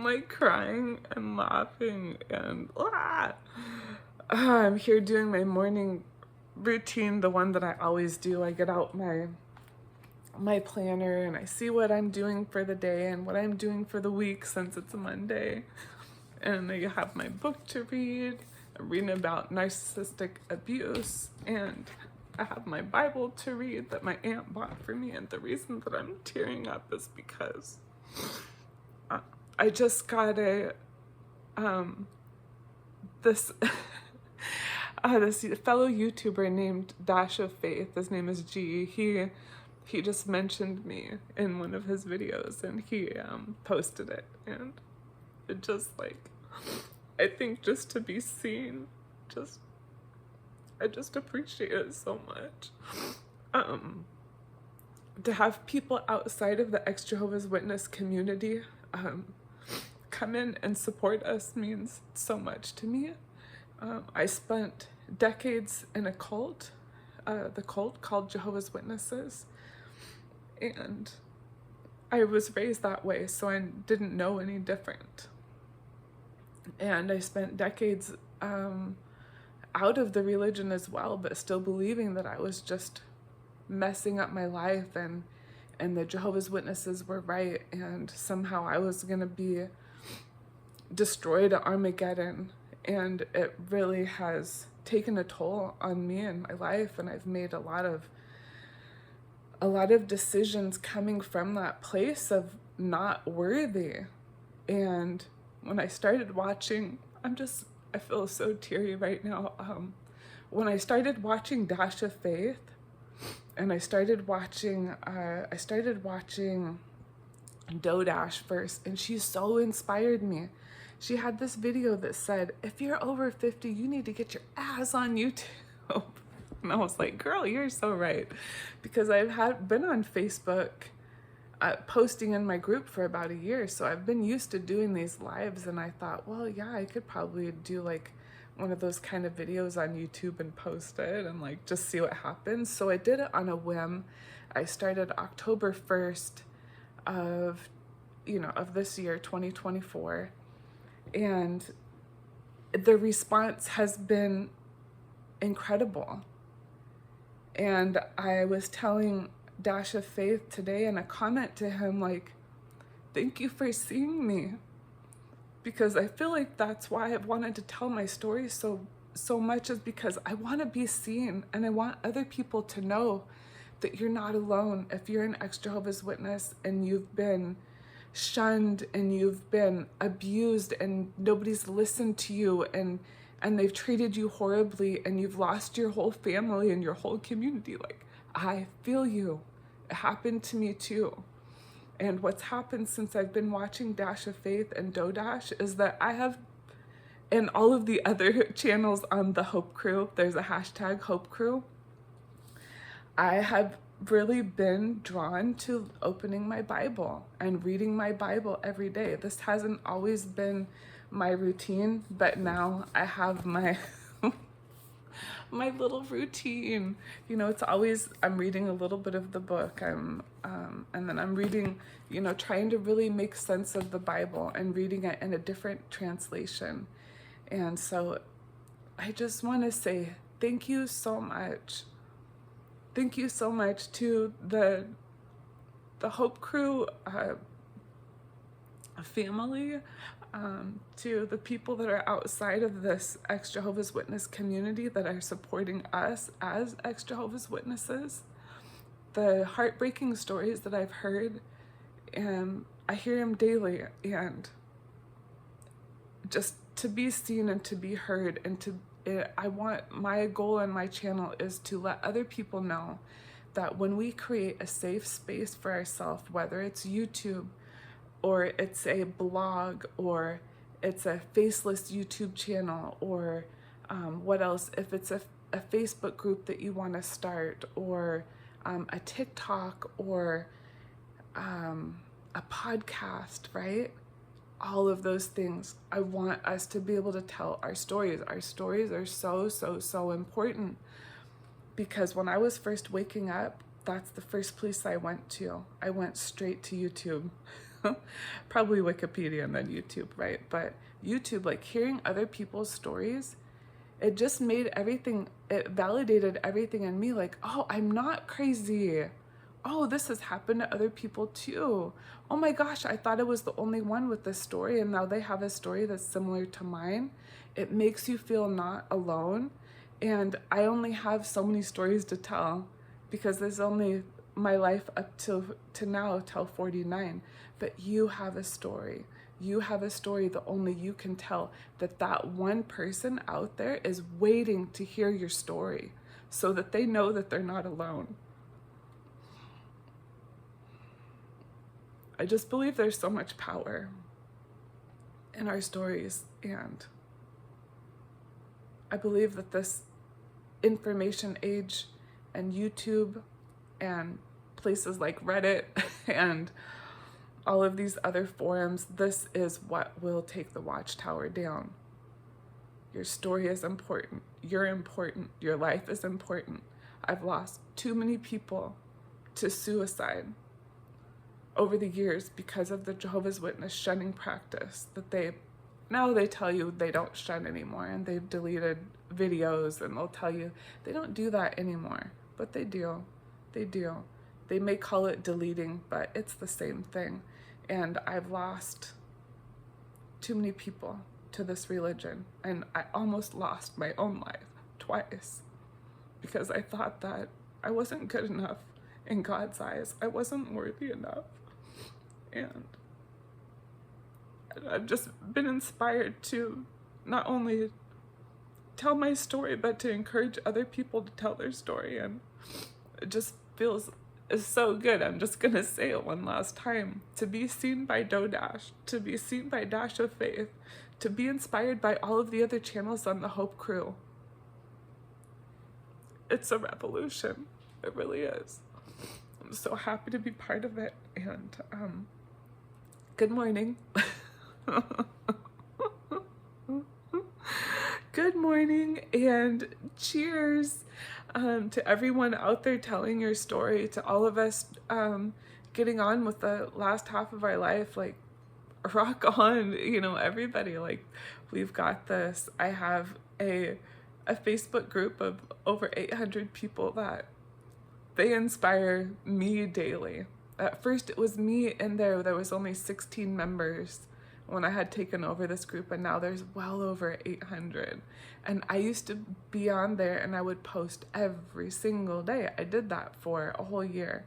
like crying and laughing and I'm here doing my morning routine, the one that I always do. I get out my planner and I see what I'm doing for the day and what I'm doing for the week since it's a Monday. And I have my book to read. I'm reading about narcissistic abuse, and I have my Bible to read that my aunt bought for me. And the reason that I'm tearing up is because I just got this this fellow YouTuber named Dash of Faith. His name is G. He just mentioned me in one of his videos, and he posted it, and it just like, I think just to be seen, I just appreciate it so much. To have people outside of the ex-Jehovah's Witness community come in and support us means so much to me. I spent decades in a cult, the cult called Jehovah's Witnesses, and I was raised that way, so I didn't know any different. And I spent decades out of the religion as well, but still believing that I was just messing up my life, and the Jehovah's Witnesses were right, and somehow I was going to be destroyed at Armageddon. And it really has taken a toll on me and my life, and I've made a lot of decisions coming from that place of not worthy. And when I started watching, I feel so teary right now. When I started watching Dash of Faith, and I started watching Dash first, and she so inspired me. She had this video that said, if you're over 50, you need to get your ass on YouTube. And I was like, girl, you're so right. Because I've been on Facebook posting in my group for about a year, so I've been used to doing these lives, and I thought, well, yeah, I could probably do like one of those kind of videos on YouTube and post it and like just see what happens. So I did it on a whim. I started October 1st of this year, 2024, and the response has been incredible. And I was telling Dash of Faith today in a comment to him, like, thank you for seeing me, because I feel like that's why I've wanted to tell my story so much, is because I want to be seen, and I want other people to know that you're not alone. If you're an ex-Jehovah's Witness and you've been shunned and you've been abused and nobody's listened to you, and they've treated you horribly, and you've lost your whole family and your whole community, like, I feel you. It happened to me too. And what's happened since I've been watching Dash of Faith and Dash is that I have, and all of the other channels on the Hope Crew, there's a hashtag Hope Crew, I have really been drawn to opening my Bible and reading my Bible every day. This hasn't always been my routine, but now I have my my little routine. It's always, I'm reading a little bit of the book, and then I'm reading, trying to really make sense of the Bible and reading it in a different translation. And so I just want to say thank you so much. Thank you so much to the Hope Crew family, to the people that are outside of this ex-Jehovah's Witness community that are supporting us as ex-Jehovah's Witnesses. The heartbreaking stories that I've heard, and I hear them daily, and just to be seen and to be heard, and I want, my goal on my channel is to let other people know that when we create a safe space for ourselves, whether it's YouTube or it's a blog or it's a faceless YouTube channel, or what else, if it's a Facebook group that you want to start, or a TikTok, or a podcast, right? All of those things. I want us to be able to tell our stories. Our stories are so important, because when I was first waking up, that's the first place I went to. I went straight to YouTube. Probably Wikipedia and then YouTube, right? But YouTube, like hearing other people's stories, it just made everything, it validated everything in me. Like, oh, I'm not crazy. Oh, this has happened to other people too. Oh my gosh, I thought I was the only one with this story, and now they have a story that's similar to mine. It makes you feel not alone. And I only have so many stories to tell because there's only my life up to now till 49. But you have a story. You have a story that only you can tell, that one person out there is waiting to hear your story so that they know that they're not alone. I just believe there's so much power in our stories, and I believe that this information age and YouTube and places like Reddit and all of these other forums, this is what will take the watchtower down. Your story is important. You're important. Your life is important. I've lost too many people to suicide over the years because of the Jehovah's Witness shunning practice that they tell you they don't shun anymore, and they've deleted videos, and they'll tell you they don't do that anymore, but they do. They do. They may call it deleting, but it's the same thing. And I've lost too many people to this religion, and I almost lost my own life twice because I thought that I wasn't good enough in God's eyes. I wasn't worthy enough. And I've just been inspired to not only tell my story, but to encourage other people to tell their story. And it just feels so good. I'm just gonna say it one last time. To be seen by Dodash, to be seen by Dash of Faith, to be inspired by all of the other channels on the Hope Crew. It's a revolution. It really is. I'm so happy to be part of it. And good morning. Good morning and cheers to everyone out there telling your story, to all of us getting on with the last half of our life. Like, rock on, everybody, like, we've got this. I have a Facebook group of over 800 people that they inspire me daily. At first it was me in there. There was only 16 members when I had taken over this group, and now there's well over 800. And I used to be on there and I would post every single day. I did that for a whole year,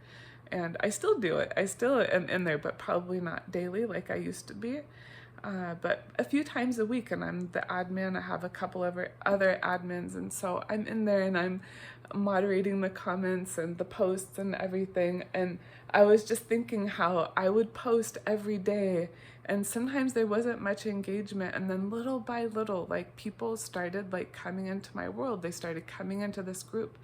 and I still do it. I still am in there, but probably not daily like I used to be. But a few times a week, and I'm the admin. I have a couple of other admins, and so I'm in there and I'm moderating the comments and the posts and everything. And I was just thinking how I would post every day, and sometimes there wasn't much engagement, and then little by little, like, people started like coming into my world. They started coming into this group,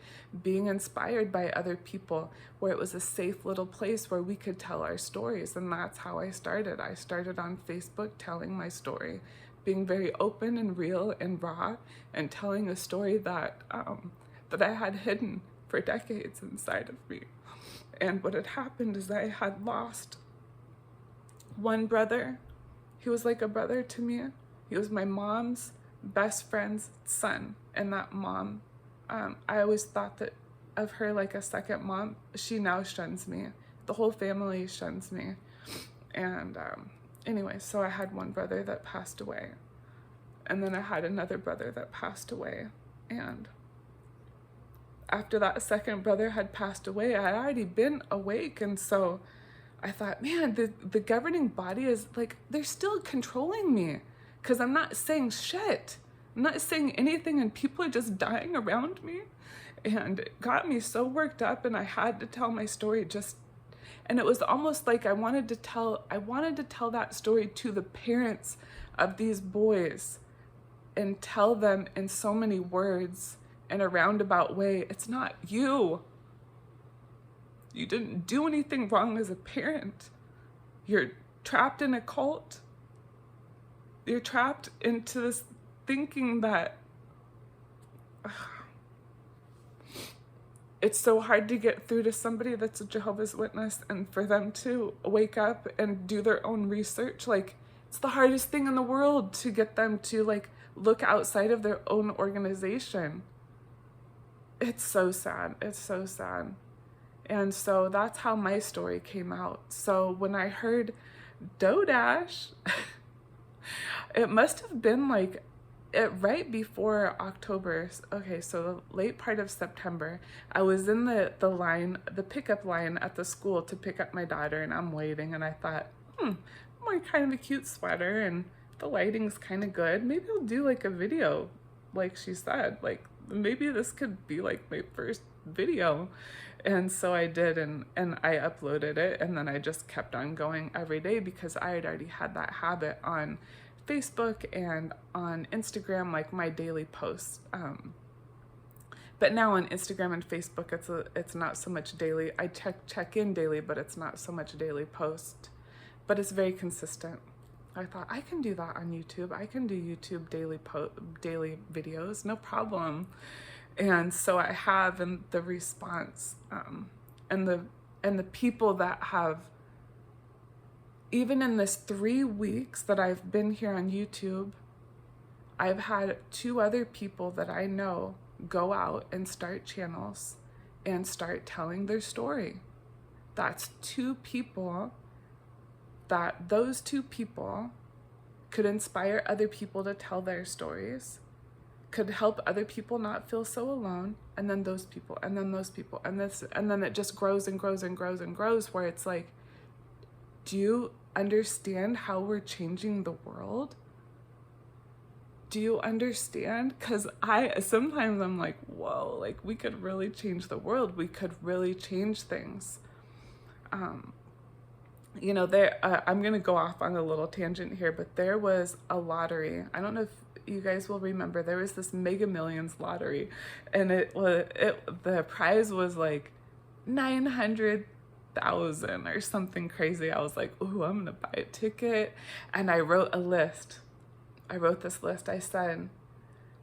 being inspired by other people, where it was a safe little place where we could tell our stories. And that's how I started. I started on Facebook telling my story, being very open and real and raw, and telling a story that that I had hidden for decades inside of me. And what had happened is I had lost one brother. He was like a brother to me. He was my mom's best friend's son. And that mom, I always thought that of her like a second mom. She now shuns me. The whole family shuns me. And anyway, so I had one brother that passed away. And then I had another brother that passed away. And after that second brother had passed away, I had already been awake. And so I thought, man, the governing body is like, they're still controlling me because I'm not saying shit. I'm not saying anything, and people are just dying around me. And it got me so worked up, and I had to tell my story and it was almost like I wanted to tell that story to the parents of these boys and tell them in so many words, in a roundabout way, it's not you. You didn't do anything wrong as a parent. You're trapped in a cult. You're trapped into this thinking that it's so hard to get through to somebody that's a Jehovah's Witness, and for them to wake up and do their own research. Like, it's the hardest thing in the world to get them to like look outside of their own organization. It's so sad. It's so sad. And so that's how my story came out. So when I heard Dodash, it must have been like right before October. Okay, so the late part of September, I was in the line, the pickup line at the school to pick up my daughter, and I'm waiting, and I thought, I'm wearing kind of a cute sweater, and the lighting's kind of good. Maybe I'll do like a video, like she said, like maybe this could be like my first video. And so I did, and I uploaded it, and then I just kept on going every day because I had already had that habit on Facebook and on Instagram, like my daily posts. But now on Instagram and Facebook, it's not so much daily. I check in daily, but it's not so much daily post. But it's very consistent. I thought I can do that on YouTube. I can do YouTube daily videos, no problem. And so I have, and the response, and the people that have, even in this 3 weeks that I've been here on YouTube, I've had 2 other people that I know go out and start channels and start telling their story. That's 2 people that those 2 people could inspire other people to tell their stories, could help other people not feel so alone, and then those people, and then those people, and this, and then it just grows and grows and grows and grows, where it's like, do you understand how we're changing the world? Do you understand? Because sometimes I'm like, whoa, like we could really change the world. We could really change things. You know, I'm going to go off on a little tangent here, but there was a lottery. I don't know if you guys will remember, there was this Mega Millions lottery, and the prize was like 900,000 or something crazy. I was like, ooh, I'm gonna buy a ticket. And I wrote a list. I wrote this list. I said,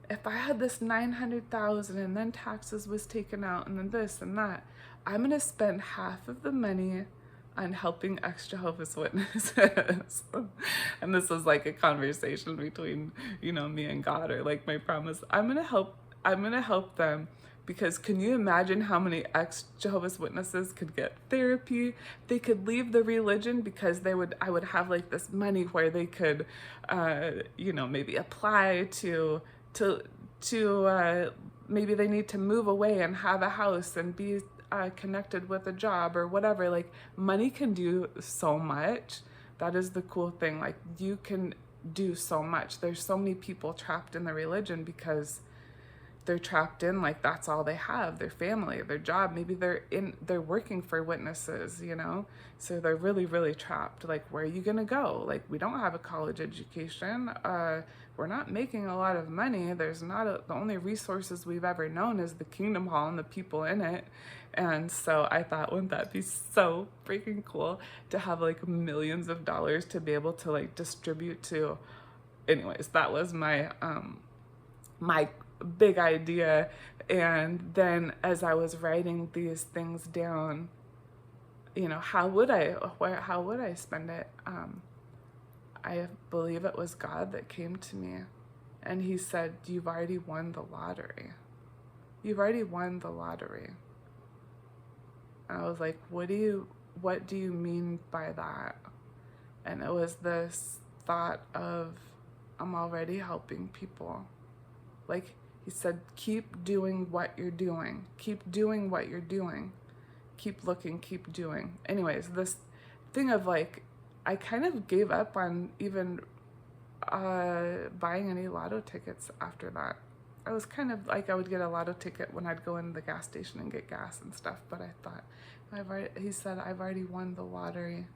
if I had this 900,000 and then taxes was taken out and then this and that, I'm gonna spend half of the money on helping ex-Jehovah's Witnesses. And this was like a conversation between, me and God, or like my promise. I'm gonna help them, because can you imagine how many ex-Jehovah's Witnesses could get therapy? They could leave the religion because I would have like this money where they could, maybe apply to maybe they need to move away and have a house and be connected with a job or whatever. Like, money can do so much. That is the cool thing. Like, you can do so much. There's so many people trapped in the religion because they're trapped in, like, that's all they have, their family, their job. Maybe they're working for witnesses, so they're really, really trapped. Like, where are you gonna go? Like, we don't have a college education, we're not making a lot of money. There's not the only resources we've ever known is the Kingdom Hall and the people in it. And so I thought, wouldn't that be so freaking cool to have like millions of dollars to be able to like distribute to. Anyways, that was my my big idea. And then as I was writing these things down, how would I spend it? I believe it was God that came to me, and he said, you've already won the lottery. You've already won the lottery. And I was like, what do you mean by that? And it was this thought of, I'm already helping people. Like, he said, keep doing what you're doing. Keep doing what you're doing. Keep looking, keep doing. Anyways, this thing of like, I kind of gave up on even buying any lotto tickets after that. I was kind of like, I would get a lotto ticket when I'd go in the gas station and get gas and stuff, but I thought, he said, I've already won the lottery.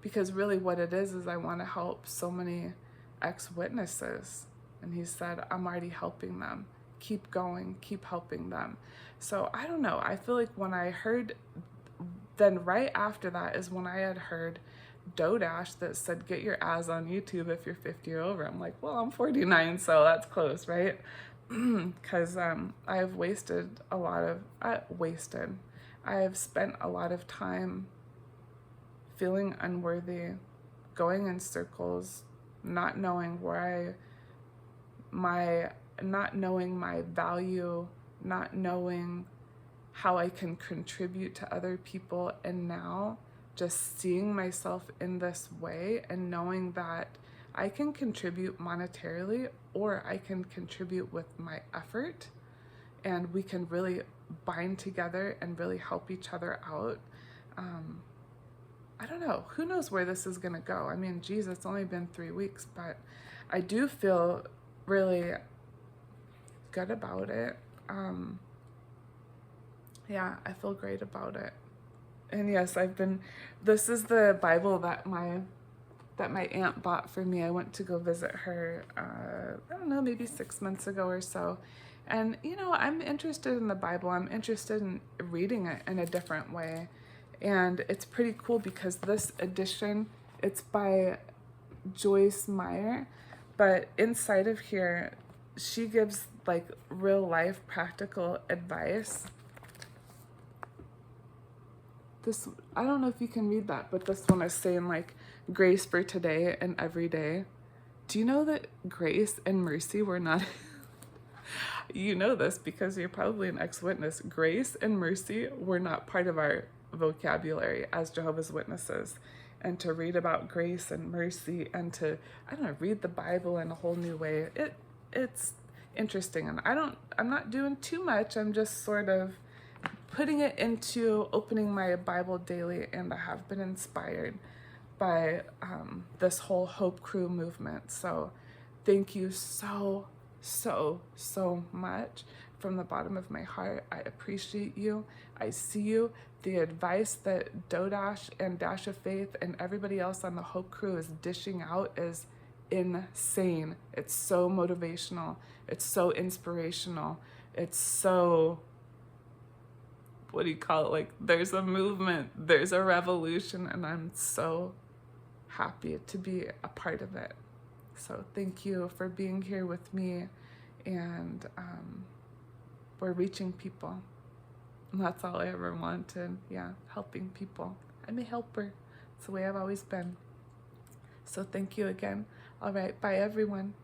Because really what it is I want to help so many ex-witnesses. And he said, I'm already helping them. Keep going, keep helping them. So I don't know. I feel like when I heard, then right after that is when I had heard Dodash that said, get your ass on YouTube if you're 50 or over. I'm like, well, I'm 49, so that's close, right? because I have wasted a lot of, I have spent a lot of time feeling unworthy, going in circles, not knowing not knowing my value, not knowing how I can contribute to other people. And now just seeing myself in this way and knowing that I can contribute monetarily, or I can contribute with my effort, and we can really bind together and really help each other out. I don't know, who knows where this is gonna go. I mean, geez, it's only been 3 weeks, but I do feel really good about it. Yeah, I feel great about it. And yes, this is the Bible that my aunt bought for me. I went to go visit her, I don't know, maybe 6 months ago or so. And, you know, I'm interested in the Bible. I'm interested in reading it in a different way. And it's pretty cool because this edition, it's by Joyce Meyer. But inside of here, she gives like real life practical advice. This, I don't know if you can read that, but this one is saying like grace for today and every day. Do you know that grace and mercy were not, you know this because you're probably an ex-witness, grace and mercy were not part of our vocabulary as Jehovah's Witnesses. And to read about grace and mercy and to, I don't know, read the Bible in a whole new way, it's interesting. And I'm not doing too much. I'm just sort of putting it into opening my Bible daily, and I have been inspired by this whole Hope Crew movement. So thank you so much from the bottom of my heart. I appreciate you. I see you. The advice that Dodash and Dash of Faith and everybody else on the Hope Crew is dishing out is insane. It's so motivational. It's so inspirational. It's so, what do you call it? Like, there's a movement, there's a revolution, and I'm so happy to be a part of it. So thank you for being here with me, and we're reaching people. And that's all I ever wanted. Yeah, helping people. I'm a helper. It's the way I've always been. So thank you again. All right, bye everyone.